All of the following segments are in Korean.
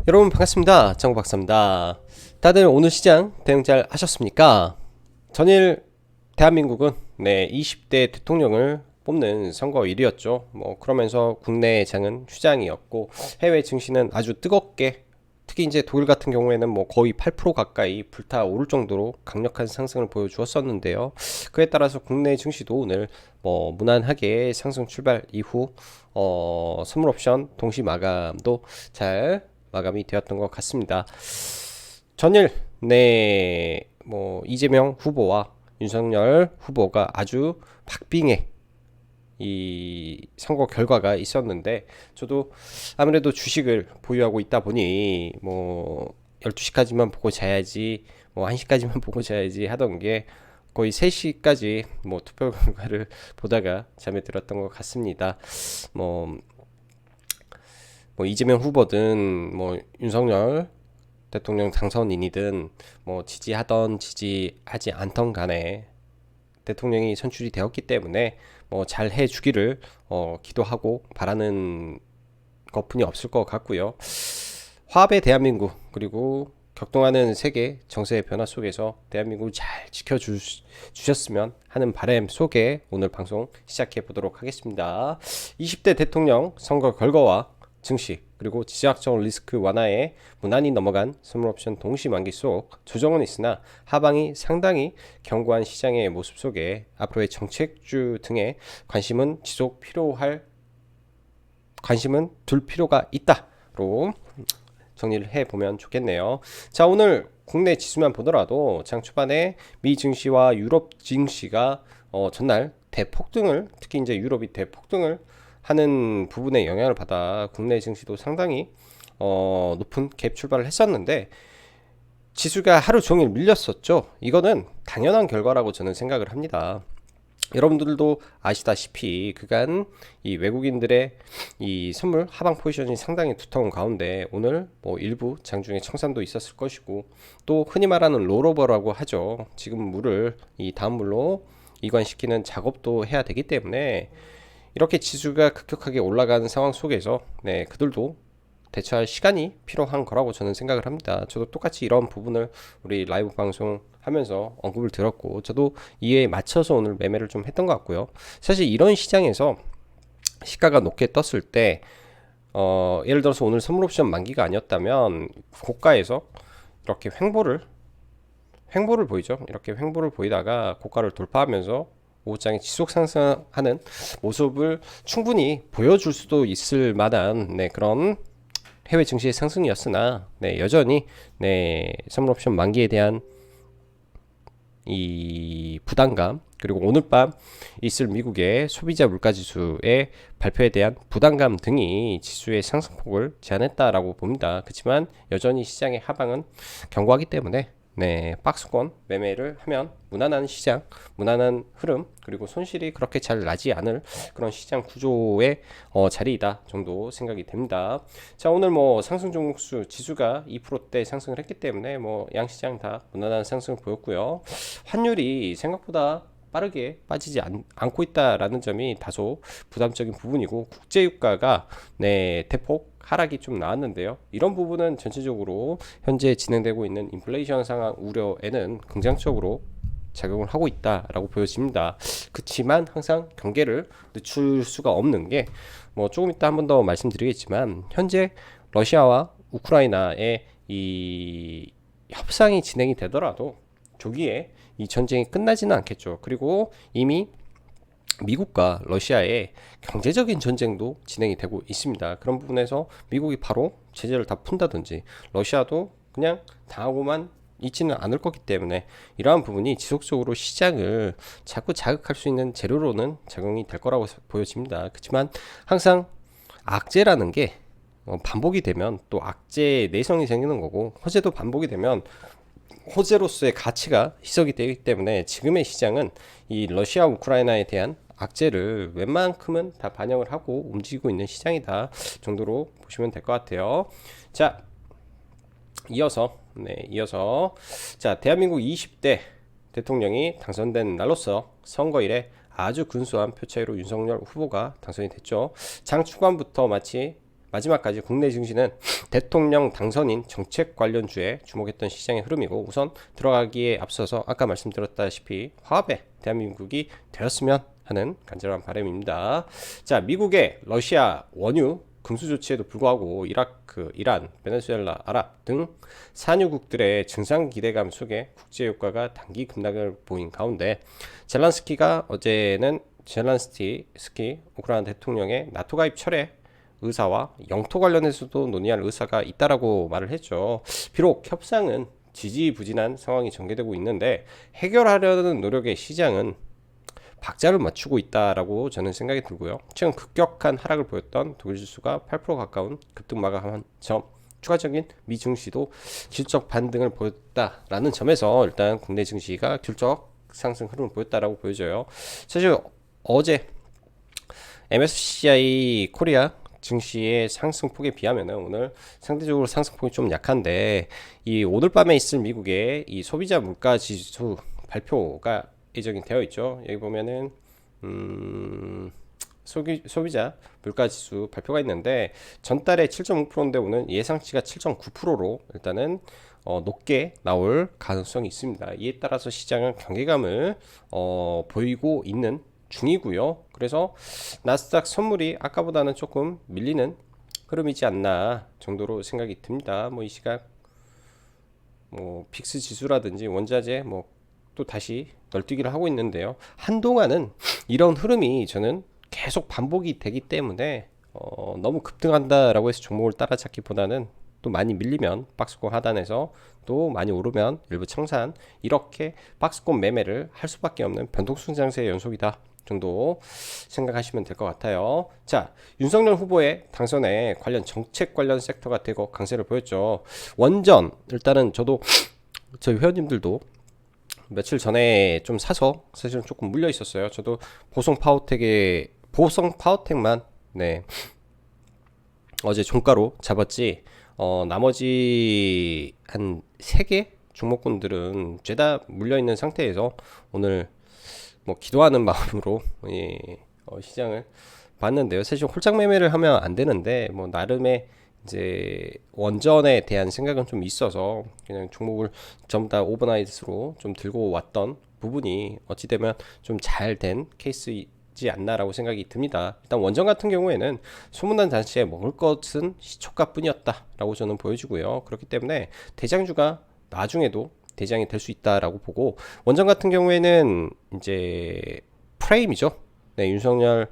여러분 반갑습니다. 정박사입니다. 다들 오늘 시장 대응 잘 하셨습니까? 전일 대한민국은 20대 대통령을 뽑는 선거일이었죠. 그러면서 국내 장은 휴장이었고 해외 증시는 아주 뜨겁게, 특히 이제 독일 같은 경우에는 거의 8% 가까이 불타오를 정도로 강력한 상승을 보여주었었는데요. 그에 따라서 국내 증시도 오늘 무난하게 상승 출발 이후 선물 옵션 동시 마감도 잘 마감이 되었던 것 같습니다. 전일 이재명 후보와 윤석열 후보가 아주 박빙의 이 선거 결과가 있었는데, 저도 아무래도 주식을 보유하고 있다 보니 12시까지만 보고 자야지, 1시까지만 보고 자야지 하던 게 거의 3시까지 투표 결과를 보다가 잠에 들었던 것 같습니다. 이재명 후보든 윤석열 대통령 당선인이든 지지하던 지지하지 않던 간에 대통령이 선출이 되었기 때문에 잘 해주기를 기도하고 바라는 것뿐이 없을 것 같고요. 화합의 대한민국, 그리고 격동하는 세계 정세의 변화 속에서 대한민국을 잘 지켜주셨으면 하는 바람 속에 오늘 방송 시작해 보도록 하겠습니다. 20대 대통령 선거 결과와 증시, 그리고 지정학적 리스크 완화에 무난히 넘어간 선물옵션 동시 만기 속 조정은 있으나 하방이 상당히 견고한 시장의 모습 속에 앞으로의 정책주 등의 관심은 둘 필요가 있다로 정리를 해보면 좋겠네요. 자, 오늘 국내 지수만 보더라도 장 초반에 미 증시와 유럽 증시가 전날 대폭등을, 특히 이제 유럽이 대폭등을 하는 부분에 영향을 받아 국내 증시도 상당히 높은 갭 출발을 했었는데 지수가 하루 종일 밀렸었죠. 이거는 당연한 결과라고 저는 생각을 합니다. 여러분들도 아시다시피 그간 이 외국인들의 이 선물 하방 포지션이 상당히 두터운 가운데 오늘 일부 장중에 청산도 있었을 것이고, 또 흔히 말하는 롤오버라고 하죠. 지금 물을 이 다음 물로 이관시키는 작업도 해야 되기 때문에 이렇게 지수가 급격하게 올라가는 상황 속에서 그들도 대처할 시간이 필요한 거라고 저는 생각을 합니다. 저도 똑같이 이런 부분을 우리 라이브 방송 하면서 언급을 들었고, 저도 이에 맞춰서 오늘 매매를 좀 했던 것 같고요. 사실 이런 시장에서 시가가 높게 떴을 때 예를 들어서 오늘 선물옵션 만기가 아니었다면 고가에서 이렇게 횡보를 보이죠. 이렇게 횡보를 보이다가 고가를 돌파하면서 오후장에 지속 상승하는 모습을 충분히 보여줄 수도 있을 만한 그런 해외 증시의 상승이었으나 여전히 선물옵션 만기에 대한 이 부담감, 그리고 오늘 밤 있을 미국의 소비자 물가지수의 발표에 대한 부담감 등이 지수의 상승폭을 제한했다라고 봅니다. 그렇지만 여전히 시장의 하방은 견고하기 때문에 박스권 매매를 하면 무난한 시장, 무난한 흐름, 그리고 손실이 그렇게 잘 나지 않을 그런 시장 구조의 자리이다 정도 생각이 됩니다. 자, 오늘 상승 종목수 지수가 2%대 상승을 했기 때문에 양시장 다 무난한 상승을 보였고요. 환율이 생각보다 빠르게 빠지지 않고 있다라는 점이 다소 부담적인 부분이고, 국제유가가 대폭 하락이 좀 나왔는데요. 이런 부분은 전체적으로 현재 진행되고 있는 인플레이션 상황 우려에는 긍정적으로 작용을 하고 있다라고 보여집니다. 그렇지만 항상 경계를 늦출 수가 없는 게 조금 이따 한 번 더 말씀드리겠지만, 현재 러시아와 우크라이나의 이 협상이 진행이 되더라도 조기에 이 전쟁이 끝나지는 않겠죠. 그리고 이미 미국과 러시아의 경제적인 전쟁도 진행이 되고 있습니다. 그런 부분에서 미국이 바로 제재를 다 푼다든지 러시아도 그냥 당하고만 있지는 않을 거기 때문에 이러한 부분이 지속적으로 시장을 자꾸 자극할 수 있는 재료로는 작용이 될 거라고 보여집니다. 그렇지만 항상 악재라는 게 반복이 되면 또 악재의 내성이 생기는 거고, 호재도 반복이 되면 호재로서의 가치가 희석이 되기 때문에 지금의 시장은 이 러시아 우크라이나에 대한 악재를 웬만큼은 다 반영을 하고 움직이고 있는 시장이다 정도로 보시면 될 것 같아요. 자, 이어서 자, 대한민국 20대 대통령이 당선된 날로서 선거일에 아주 근소한 표 차이로 윤석열 후보가 당선이 됐죠. 장 초반부터 마치 마지막까지 국내 증시는 대통령 당선인 정책 관련주에 주목했던 시장의 흐름이고, 우선 들어가기에 앞서서 아까 말씀드렸다시피 화합의 대한민국이 되었으면 하는 간절한 바람입니다. 자, 미국의 러시아 원유 금수 조치에도 불구하고 이라크, 이란, 베네수엘라, 아랍 등 산유국들의 증상 기대감 속에 국제 유가가 단기 급락을 보인 가운데, 젤란스키 우크라이나 대통령의 나토 가입 철회 의사와 영토 관련해서도 논의할 의사가 있다라고 말을 했죠. 비록 협상은 지지부진한 상황이 전개되고 있는데, 해결하려는 노력의 시장은 박자를 맞추고 있다라고 저는 생각이 들고요. 최근 급격한 하락을 보였던 독일 지수가 8% 가까운 급등 마감한 점, 추가적인 미 증시도 질적 반등을 보였다라는 점에서 일단 국내 증시가 귤적 상승 흐름을 보였다라고 보여져요. 사실 어제 MSCI 코리아 증시의 상승폭에 비하면 오늘 상대적으로 상승폭이 좀 약한데, 이 오늘 밤에 있을 미국의 이 소비자 물가 지수 발표가 예정이 되어 있죠. 여기 보면은 소비자 물가지수 발표가 있는데, 전달에 7.5%인데 오늘 예상치가 7.9%로 일단은 높게 나올 가능성이 있습니다. 이에 따라서 시장은 경계감을 보이고 있는 중이고요. 그래서 나스닥 선물이 아까보다는 조금 밀리는 흐름이지 않나 정도로 생각이 듭니다. 뭐 이 시각 뭐 픽스 지수라든지 원자재 뭐 또 다시 널뛰기를 하고 있는데요. 한동안은 이런 흐름이 저는 계속 반복이 되기 때문에 너무 급등한다라고 해서 종목을 따라잡기보다는 또 많이 밀리면 박스권 하단에서 또 많이 오르면 일부 청산, 이렇게 박스권 매매를 할 수밖에 없는 변동성 장세의 연속이다 정도 생각하시면 될 것 같아요. 자, 윤석열 후보의 당선에 관련 정책 관련 섹터가 되고 강세를 보였죠. 원전, 일단은 저희 회원님들도 며칠 전에 좀 사서 사실은 조금 물려 있었어요. 저도 보성 파워텍만 네, 어제 종가로 잡았지, 나머지 한 3개 종목군들은 죄다 물려 있는 상태에서 오늘 뭐 기도하는 마음으로 시장을 봤는데요. 사실 홀짝 매매를 하면 안 되는데, 뭐 나름의 이제 원전에 대한 생각은 좀 있어서 그냥 종목을 전부 다 오버나이트로 좀 들고 왔던 부분이 어찌되면 좀 잘 된 케이스이지 않나라고 생각이 듭니다. 일단 원전 같은 경우에는 소문난 잔치에 먹을 것은 시초가 뿐이었다라고 저는 보여주고요. 그렇기 때문에 대장주가 나중에도 대장이 될 수 있다라고 보고, 원전 같은 경우에는 이제 프레임이죠. 네, 윤석열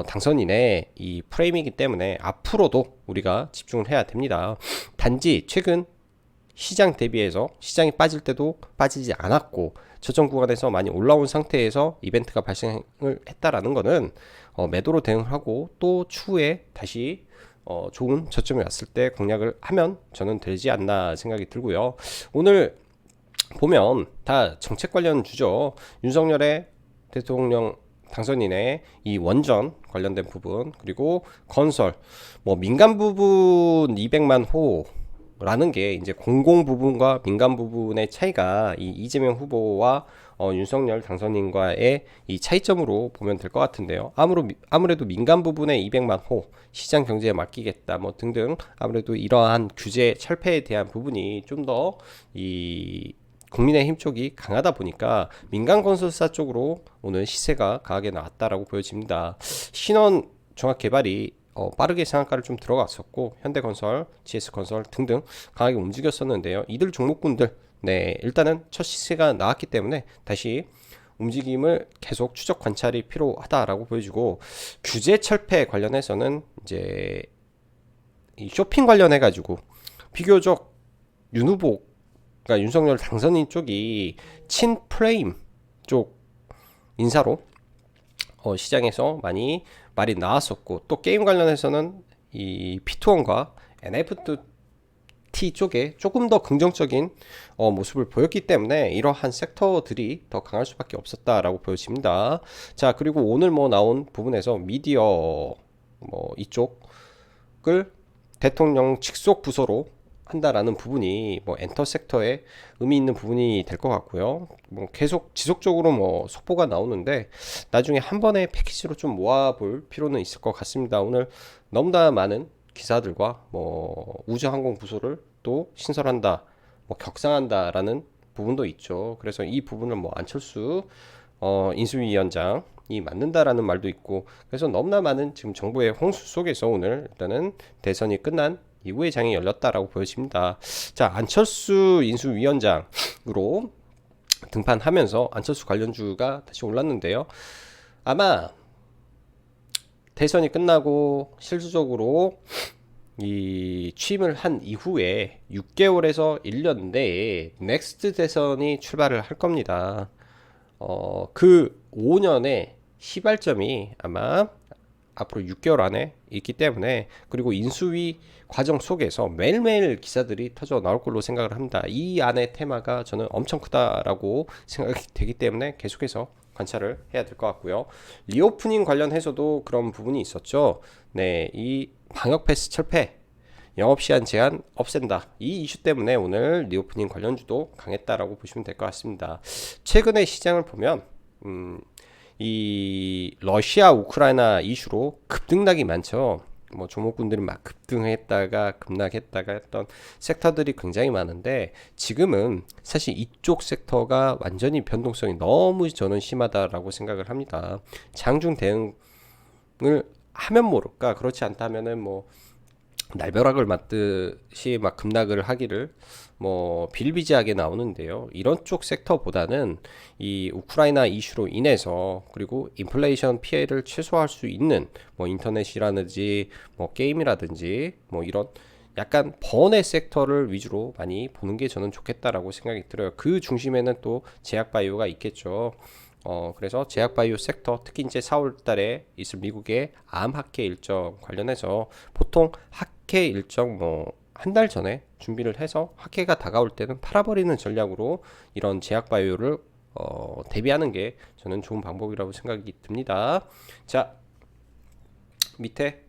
당선인의 이 프레임이기 때문에 앞으로도 우리가 집중을 해야 됩니다. 단지 최근 시장 대비해서 시장이 빠질 때도 빠지지 않았고, 저점 구간에서 많이 올라온 상태에서 이벤트가 발생을 했다라는 거는 매도로 대응하고 또 추후에 다시 좋은 저점이 왔을 때 공략을 하면 저는 되지 않나 생각이 들고요. 오늘 보면 다 정책 관련 주죠. 윤석열의 대통령 당선인의 이 원전 관련된 부분, 그리고 건설, 뭐 민간 부분 200만 호라는 게 이제 공공 부분과 민간 부분의 차이가 이 이재명 후보와 윤석열 당선인과의 이 차이점으로 보면 될 것 같은데요. 아무래도 민간 부분의 200만 호 시장 경제에 맡기겠다 뭐 등등, 아무래도 이러한 규제 철폐에 대한 부분이 좀 더 이 국민의힘 쪽이 강하다 보니까 민간 건설사 쪽으로 오늘 시세가 강하게 나왔다라고 보여집니다. 신원 종합개발이 빠르게 상한가를 좀 들어갔었고, 현대건설, GS건설 등등 강하게 움직였었는데요. 이들 종목군들 일단은 첫 시세가 나왔기 때문에 다시 움직임을 계속 추적 관찰이 필요하다라고 보여주고, 규제 철폐 관련해서는 이제 이 쇼핑 관련해 가지고 비교적 윤 후보, 그러니까 윤석열 당선인 쪽이 친 프레임 쪽 인사로 시장에서 많이 말이 나왔었고, 또 게임 관련해서는 이 P2O과 NFT 쪽에 조금 더 긍정적인 모습을 보였기 때문에 이러한 섹터들이 더 강할 수밖에 없었다라고 보여집니다. 자, 그리고 오늘 뭐 나온 부분에서 미디어 뭐 이쪽을 대통령 직속 부서로 한다라는 부분이 뭐 엔터 섹터에 의미 있는 부분이 될 것 같고요. 뭐 계속 지속적으로 뭐 속보가 나오는데 나중에 한 번에 패키지로 좀 모아볼 필요는 있을 것 같습니다. 오늘 너무나 많은 기사들과 뭐 우주항공 부소를 또 신설한다, 뭐 격상한다라는 부분도 있죠. 그래서 이 부분을 뭐 안철수 인수위원장이 맞는다라는 말도 있고, 그래서 너무나 많은 지금 정부의 홍수 속에서 오늘 일단은 대선이 끝난 이후의 장이 열렸다라고 보여집니다. 자, 안철수 인수위원장으로 등판하면서 안철수 관련주가 다시 올랐는데요. 아마 대선이 끝나고 실질적으로 이 취임을 한 이후에 6개월에서 1년 내에 넥스트 대선이 출발을 할 겁니다. 그 5년의 시발점이 아마 앞으로 6개월 안에 있기 때문에, 그리고 인수위 과정 속에서 매일매일 기사들이 터져 나올 걸로 생각을 합니다. 이 안의 테마가 저는 엄청 크다라고 생각이 되기 때문에 계속해서 관찰을 해야 될 것 같고요. 리오프닝 관련해서도 그런 부분이 있었죠. 네, 이 방역 패스 철폐, 영업시간 제한 없앤다. 이 이슈 때문에 오늘 리오프닝 관련주도 강했다라고 보시면 될 것 같습니다. 최근에 시장을 보면 이 러시아 우크라이나 이슈로 급등락이 많죠. 뭐 종목군들이 막 급등했다가 급락했다가 했던 섹터들이 굉장히 많은데, 지금은 사실 이쪽 섹터가 완전히 변동성이 너무 저는 심하다라고 생각을 합니다. 장중 대응을 하면 모를까, 그렇지 않다면은 뭐 날벼락을 맞듯이 막 급락을 하기를 뭐 빌비지하게 나오는데요. 이런 쪽 섹터보다는 이 우크라이나 이슈로 인해서, 그리고 인플레이션 피해를 최소화할 수 있는 뭐 인터넷이라든지 뭐 게임이라든지 뭐 이런 약간 번외 섹터를 위주로 많이 보는 게 저는 좋겠다라고 생각이 들어요. 그 중심에는 또 제약바이오가 있겠죠. 그래서 제약바이오 섹터, 특히 이제 4월 달에 있을 미국의 암 학회 일정 관련해서 보통 학회 일정 뭐 한 달 전에 준비를 해서 학회가 다가올 때는 팔아버리는 전략으로 이런 제약바이오를 대비하는 게 저는 좋은 방법이라고 생각이 듭니다. 자, 밑에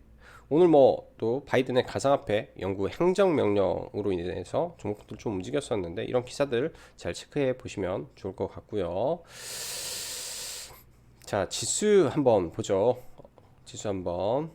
오늘 뭐 또 바이든의 가상화폐 연구 행정명령으로 인해서 종목들 좀 움직였었는데, 이런 기사들 잘 체크해 보시면 좋을 것 같고요. 자, 지수 한번 보죠. 지수 한번.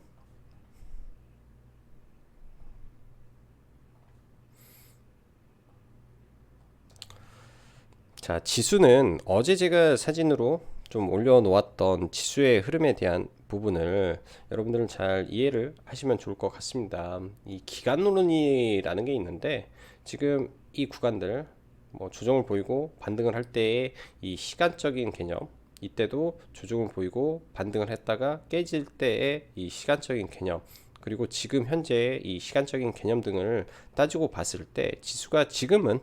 자, 지수는 어제 제가 사진으로 좀 올려놓았던 지수의 흐름에 대한 부분을 여러분들은 잘 이해를 하시면 좋을 것 같습니다. 이 기간론이라는 게 있는데, 지금 이 구간들 뭐 조정을 보이고 반등을 할 때의 이 시간적인 개념, 이때도 조정을 보이고 반등을 했다가 깨질 때의 이 시간적인 개념, 그리고 지금 현재의 이 시간적인 개념 등을 따지고 봤을 때 지수가 지금은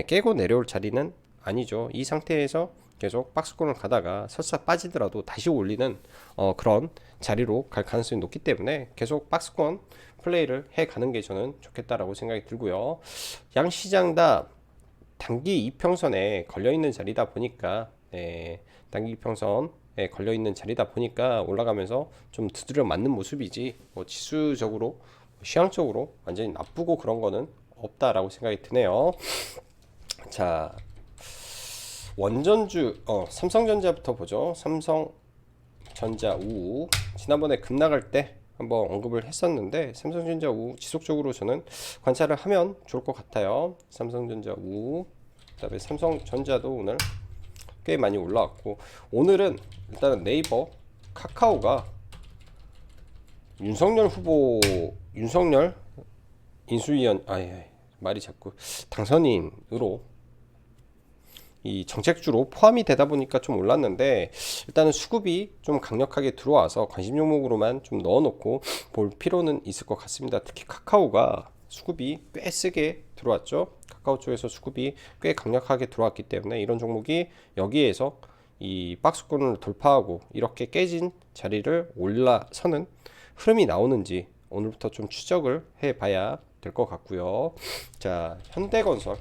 깨고 내려올 자리는 아니죠. 이 상태에서 계속 박스권을 가다가 설사 빠지더라도 다시 올리는 그런 자리로 갈 가능성이 높기 때문에 계속 박스권 플레이를 해 가는 게 저는 좋겠다라고 생각이 들고요. 양 시장 다 단기 이평선에 걸려 있는 자리다 보니까, 단기 이평선에 걸려 있는 자리다 보니까 올라가면서 좀 두드려 맞는 모습이지, 뭐 지수적으로 시황적으로 완전히 나쁘고 그런 거는 없다라고 생각이 드네요. 자, 원전주 삼성전자부터 보죠. 삼성전자 우 지난번에 급락할 때 한번 언급을 했었는데, 삼성전자 우 지속적으로 저는 관찰을 하면 좋을 것 같아요. 삼성전자 우, 그다음에 삼성전자도 오늘 꽤 많이 올라왔고, 오늘은 일단은 네이버, 카카오가 윤석열 인수위원, 말이 자꾸 당선인으로 이 정책주로 포함이 되다 보니까 좀 올랐는데, 일단은 수급이 좀 강력하게 들어와서 관심 종목으로만 좀 넣어놓고 볼 필요는 있을 것 같습니다. 특히 카카오가 수급이 꽤 세게 들어왔죠. 카카오 쪽에서 수급이 꽤 강력하게 들어왔기 때문에 이런 종목이 여기에서 이 박스권을 돌파하고 이렇게 깨진 자리를 올라서는 흐름이 나오는지 오늘부터 좀 추적을 해봐야 될 것 같고요. 자, 현대건설,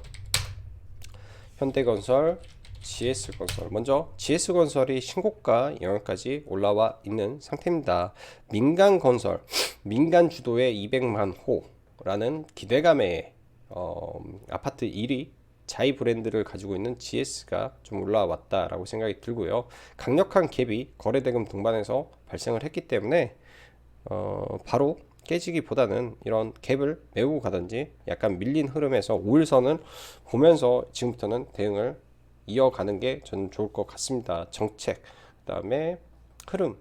GS건설. 먼저 GS건설이 신고가 영역까지 올라와 있는 상태입니다. 민간 주도의 200만 호라는 기대감에 아파트 1위 자이 브랜드를 가지고 있는 GS가 좀 올라왔다라고 생각이 들고요. 강력한 갭이 거래대금 동반해서 발생을 했기 때문에 바로 깨지기보다는 이런 갭을 메우고 가든지 약간 밀린 흐름에서 5일선을 보면서 지금부터는 대응을 이어가는 게 저는 좋을 것 같습니다. 정책, 그 다음에 흐름,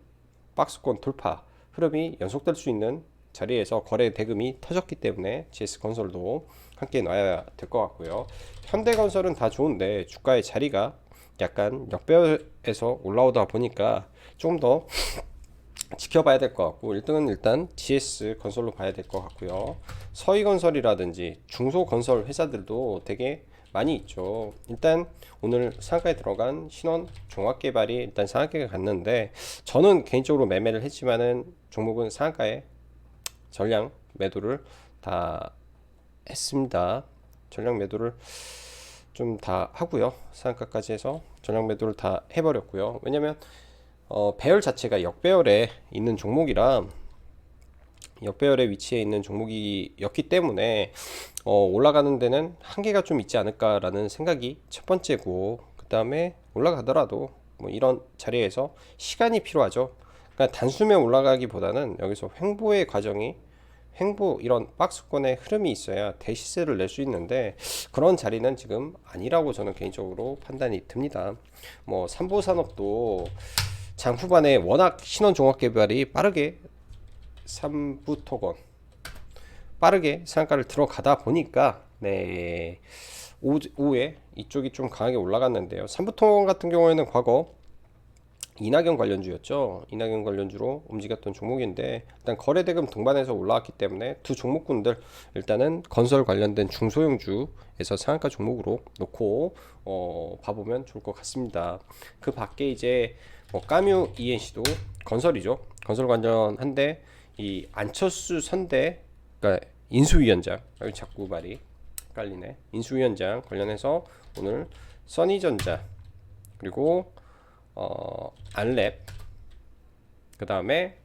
박스권 돌파 흐름이 연속될 수 있는 자리에서 거래 대금이 터졌기 때문에 GS건설도 함께 놔야 될 것 같고요. 현대건설은 다 좋은데 주가의 자리가 약간 역배열에서 올라오다 보니까 좀 더 지켜봐야 될 것 같고 1등은 일단 GS건설로 봐야 될 것 같고요. 서희건설이라든지 중소건설 회사들도 되게 많이 있죠. 일단 오늘 상한가에 들어간 신원 종합개발이 일단 상한가에 갔는데 저는 개인적으로 매매를 했지만은 종목은 상한가에 전량 매도를 다 했습니다. 전량 매도를 좀 다 하고요. 상한가까지 해서 전량 매도를 다 해버렸고요. 왜냐면 배열 자체가 역배열에 있는 종목이라 역배열의 위치에 있는 종목이었기 때문에 올라가는 데는 한계가 좀 있지 않을까라는 생각이 첫 번째고, 그 다음에 올라가더라도 뭐 이런 자리에서 시간이 필요하죠. 그러니까 단숨에 올라가기보다는 여기서 횡보의 과정이 횡보 이런 박스권의 흐름이 있어야 대시세를 낼 수 있는데 그런 자리는 지금 아니라고 저는 개인적으로 판단이 듭니다. 뭐 삼보산업도 장 후반에 워낙 신원 종합 개발이 빠르게 3부 토건 빠르게 상한가를 들어가다 보니까 네 오후에 이쪽이 좀 강하게 올라갔는데요. 3부 토건 같은 경우에는 과거 이낙연 관련주였죠. 이낙연 관련주로 움직였던 종목인데 일단 거래대금 동반해서 올라왔기 때문에 두 종목군들 일단은 건설 관련된 중소형주에서 상한가 종목으로 놓고 봐보면 좋을 것 같습니다. 그 밖에 이제 뭐 까뮤 ENC도 건설이죠. 건설 관련한데 이 안철수 선대 그러니까 인수위원장 여기 자꾸 말이 헷갈리네. 인수위원장 관련해서 오늘 써니전자 그리고 안랩 그 다음에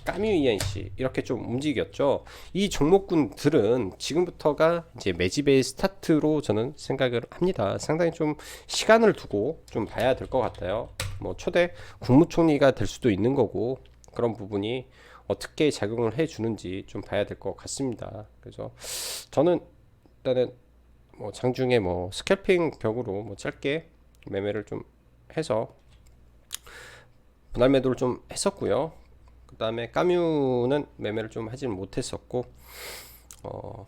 까뮤 ENC 이렇게 좀 움직였죠. 이 종목군들은 지금부터가 이제 매집의 스타트로 저는 생각을 합니다. 상당히 좀 시간을 두고 좀 봐야 될 것 같아요. 뭐 초대 국무총리가 될 수도 있는 거고 그런 부분이 어떻게 작용을 해주는지 좀 봐야 될 것 같습니다. 그래서 저는 일단은 뭐 장중에 뭐 스캘핑 벽으로 뭐 짧게 매매를 좀 해서 분할 매도를 좀 했었고요. 그 다음에 까뮤는 매매를 좀 하진 못했었고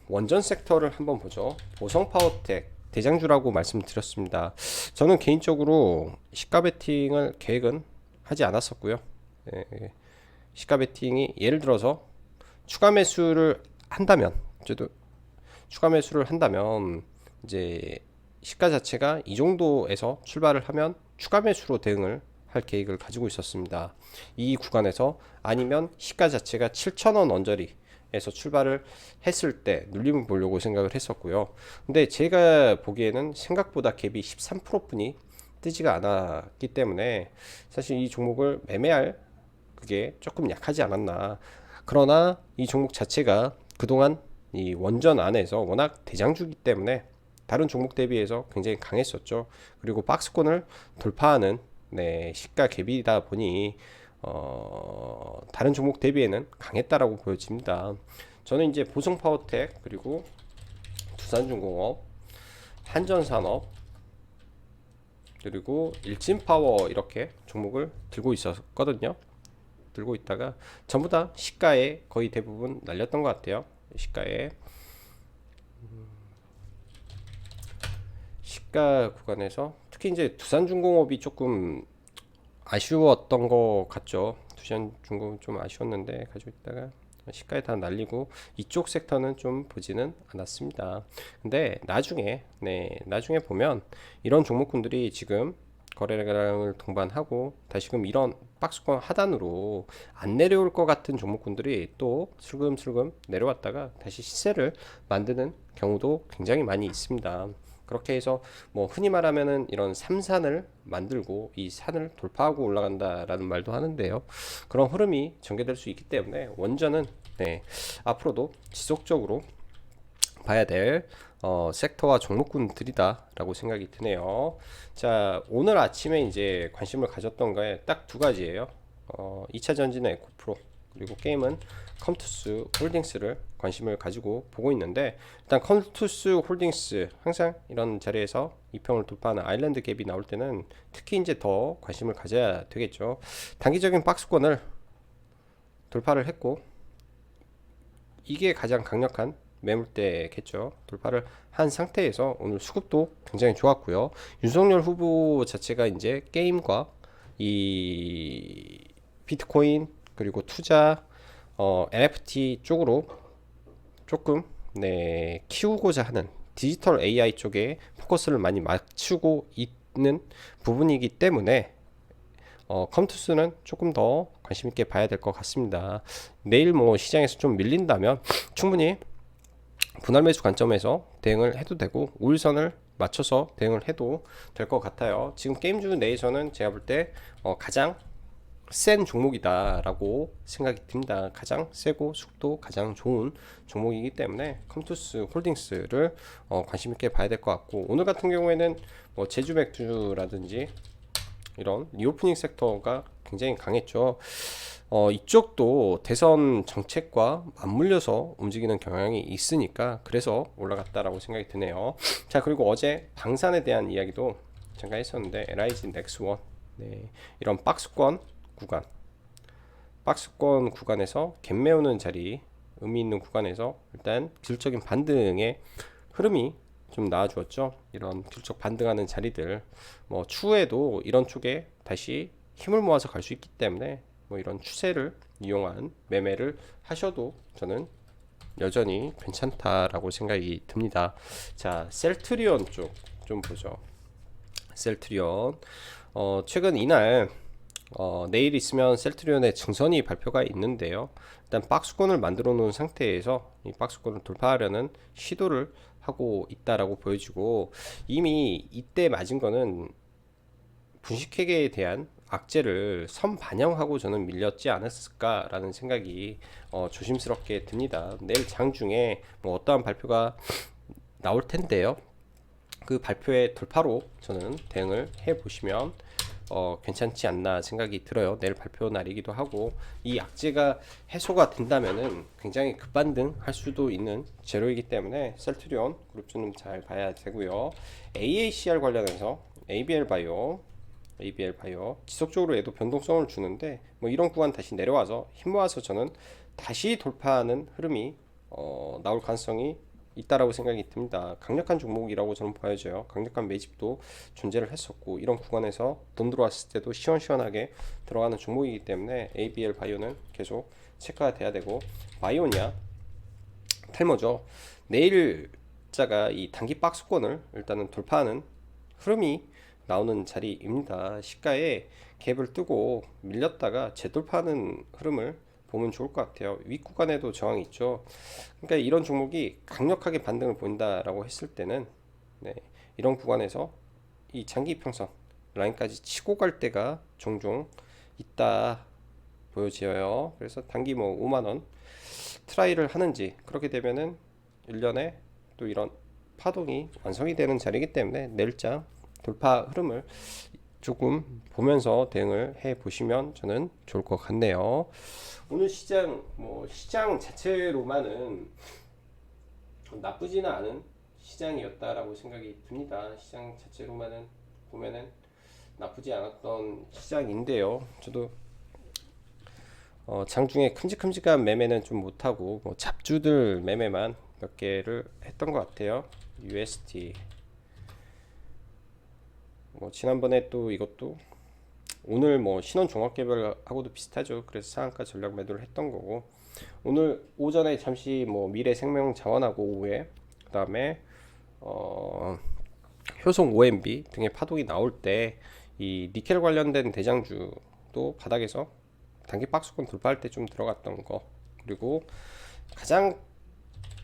원전 섹터를 한번 보죠. 보성파워텍 대장주라고 말씀드렸습니다. 저는 개인적으로 시가 베팅을 계획은 하지 않았었고요. 예, 시가 베팅이 예를 들어서 추가 매수를 한다면 저도 추가 매수를 한다면 이제 시가 자체가 이 정도에서 출발을 하면 추가 매수로 대응을 할 계획을 가지고 있었습니다. 이 구간에서 아니면 시가 자체가 7,000원 언저리에서 출발을 했을 때 눌림을 보려고 생각을 했었고요. 근데 제가 보기에는 생각보다 갭이 13%뿐이 뜨지가 않았기 때문에 사실 이 종목을 매매할 그게 조금 약하지 않았나. 그러나 이 종목 자체가 그동안 이 원전 안에서 워낙 대장주기 때문에 다른 종목 대비해서 굉장히 강했었죠. 그리고 박스권을 돌파하는 네, 시가 갭이다 보니 다른 종목 대비에는 강했다라고 보여집니다. 저는 이제 보성파워텍 그리고 두산중공업, 한전산업 그리고 일진파워 이렇게 종목을 들고 있었거든요. 들고 있다가 전부 다 시가에 거의 대부분 날렸던 것 같아요. 시가에 시가 구간에서 특히 이제 두산중공업이 조금 아쉬웠던 것 같죠. 두산중공업 좀 아쉬웠는데 가지고 있다가 시가에 다 날리고 이쪽 섹터는 좀 보지는 않았습니다. 근데 나중에 보면 이런 종목군들이 지금 거래량을 동반하고 다시금 이런 박스권 하단으로 안 내려올 것 같은 종목군들이 또 슬금슬금 내려왔다가 다시 시세를 만드는 경우도 굉장히 많이 있습니다. 그렇게 해서 뭐 흔히 말하면은 이런 삼산을 만들고 이 산을 돌파하고 올라간다라는 말도 하는데요. 그런 흐름이 전개될 수 있기 때문에 원전은 앞으로도 지속적으로 봐야 될 섹터와 종목군들이다 라고 생각이 드네요. 자, 오늘 아침에 이제 관심을 가졌던 거에 딱 두 가지예요. 2차 전지는 에코프로, 그리고 게임은 컴투스 홀딩스를 관심을 가지고 보고 있는데, 일단 컴투스 홀딩스 항상 이런 자리에서 2평을 돌파하는 아일랜드 갭이 나올 때는 특히 이제 더 관심을 가져야 되겠죠. 단기적인 박스권을 돌파를 했고, 이게 가장 강력한 매물대겠죠. 돌파를 한 상태에서 오늘 수급도 굉장히 좋았고요. 윤석열 후보 자체가 이제 게임과 이 비트코인 그리고 투자 NFT 쪽으로 조금 키우고자 하는 디지털 AI 쪽에 포커스를 많이 맞추고 있는 부분이기 때문에 컴투스는 조금 더 관심 있게 봐야 될 것 같습니다. 내일 뭐 시장에서 좀 밀린다면 충분히 분할 매수 관점에서 대응을 해도 되고, 우일선을 맞춰서 대응을 해도 될 것 같아요. 지금 게임주 내에서는 제가 볼 때 가장 센 종목이다 라고 생각이 듭니다. 가장 세고 수급도 가장 좋은 종목이기 때문에 컴투스 홀딩스를 관심 있게 봐야 될 것 같고, 오늘 같은 경우에는 뭐 제주 맥주라든지 이런 리오프닝 섹터가 굉장히 강했죠. 이쪽도 대선 정책과 맞물려서 움직이는 경향이 있으니까 그래서 올라갔다라고 생각이 드네요. 자, 그리고 어제 방산에 대한 이야기도 잠깐 했었는데, LIG 넥스원, 이런 박스권 구간에서 갭 메우는 자리, 의미 있는 구간에서 일단 기술적인 반등의 흐름이 좀 나와주었죠. 이런 기술적 반등하는 자리들, 뭐 추후에도 이런 쪽에 다시 힘을 모아서 갈 수 있기 때문에 뭐 이런 추세를 이용한 매매를 하셔도 저는 여전히 괜찮다라고 생각이 듭니다. 자, 셀트리온 쪽 좀 보죠. 셀트리온 최근 이날 내일 있으면 셀트리온의 증선이 발표가 있는데요. 일단 박스권을 만들어 놓은 상태에서 이 박스권을 돌파하려는 시도를 하고 있다라고 보여지고, 이미 이때 맞은 거는 분식회계에 대한 악재를 선반영하고 저는 밀렸지 않았을까라는 생각이 조심스럽게 듭니다. 내일 장중에 뭐 어떠한 발표가 나올 텐데요. 그 발표의 돌파로 저는 대응을 해 보시면 괜찮지 않나 생각이 들어요. 내일 발표 날이기도 하고, 이 악재가 해소가 된다면은 굉장히 급반등 할 수도 있는 재료이기 때문에 셀트리온 그룹 좀 잘 봐야 되고요. AACR 관련해서 ABL 바이오 지속적으로 얘도 변동성을 주는데, 뭐 이런 구간 다시 내려와서 힘 모아서 저는 다시 돌파하는 흐름이 나올 가능성이 있다라고 생각이 듭니다. 강력한 종목이라고 저는 보여져요. 강력한 매집도 존재를 했었고, 이런 구간에서 돈 들어왔을 때도 시원시원하게 들어가는 종목이기 때문에 ABL 바이오는 계속 체크가 돼야 되고, 바이오냐 텔머죠. 내일자가 이 단기 박스권을 일단은 돌파하는 흐름이 나오는 자리입니다. 시가에 갭을 뜨고 밀렸다가 재돌파하는 흐름을 보면 좋을 것 같아요. 윗구간에도 저항이 있죠. 그러니까 이런 종목이 강력하게 반등을 보인다라고 했을 때는 이런 구간에서 이 장기 이평선 라인까지 치고 갈 때가 종종 있다 보여져요. 그래서 단기 뭐 5만원 트라이를 하는지, 그렇게 되면은 1년에 또 이런 파동이 완성이 되는 자리이기 때문에 내일장 돌파 흐름을 조금 보면서 대응을 해 보시면 저는 좋을 것 같네요. 오늘 시장 시장 자체로만은 나쁘지는 않은 시장이었다라고 생각이 듭니다. 시장 자체로만은 보면은 나쁘지 않았던 시장인데요. 저도 장중에 큼직큼직한 매매는 좀 못하고 뭐 잡주들 매매만 몇 개를 했던 것 같아요. UST 뭐 지난번에 또 이것도 오늘 뭐 신원 종합개발하고도 비슷하죠. 그래서 상한가 전략 매도를 했던 거고, 오늘 오전에 잠시 뭐 미래생명자원하고 오후에 그다음에 효성 OMB 등의 파동이 나올 때 이 니켈 관련된 대장주도 바닥에서 단기 박스권 돌파할 때 좀 들어갔던 거, 그리고 가장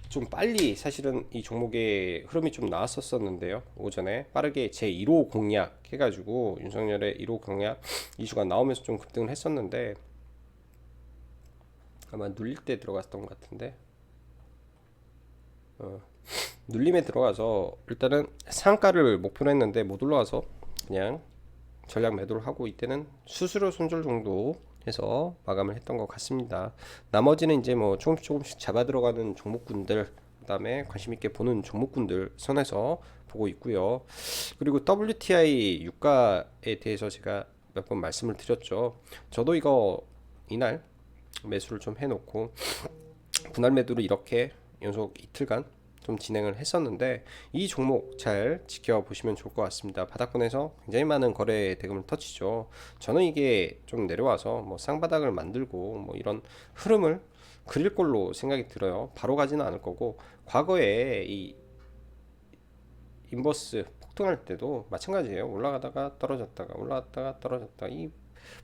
좀 빨리 사실은 이 종목의 흐름이 좀 나왔었는데요. 오전에 빠르게 제 1호 공약 해가지고 윤석열의 1호 공약 이슈가 나오면서 좀 급등을 했었는데, 아마 눌릴 때 들어갔던 것 같은데 눌림에 들어가서 일단은 상한가를 목표로 했는데 못 올라가서 그냥 전략 매도를 하고 이때는 수수료 손절 정도 해서 마감을 했던 것 같습니다. 나머지는 이제 뭐 조금씩 조금씩 잡아 들어가는 종목군들, 그다음에 관심 있게 보는 종목군들 선에서 보고 있고요. 그리고 WTI 유가에 대해서 제가 몇 번 말씀을 드렸죠. 저도 이거 이날 매수를 좀 해놓고 분할 매도를 이렇게 연속 이틀간 좀 진행을 했었는데 이 종목 잘 지켜보시면 좋을 것 같습니다. 바닥권에서 굉장히 많은 거래 대금을 터치죠. 저는 이게 좀 내려와서 뭐 쌍바닥을 만들고 뭐 이런 흐름을 그릴 걸로 생각이 들어요. 바로 가지는 않을 거고, 과거에 이 인버스 폭등할 때도 마찬가지예요. 올라가다가 떨어졌다가 올라갔다가 떨어졌다가 이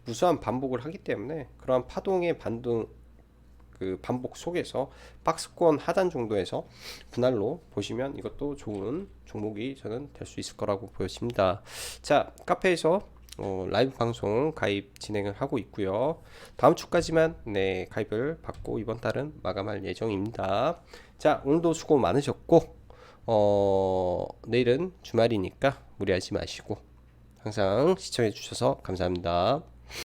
무수한 반복을 하기 때문에 그러한 파동의 반등 그 반복 속에서 박스권 하단 정도에서 분할로 보시면 이것도 좋은 종목이 저는 될 수 있을 거라고 보여집니다. 자, 카페에서 라이브 방송 가입 진행을 하고 있고요. 다음 주까지만 네, 가입을 받고 이번 달은 마감할 예정입니다. 자, 오늘도 수고 많으셨고 내일은 주말이니까 무리하지 마시고 항상 시청해 주셔서 감사합니다.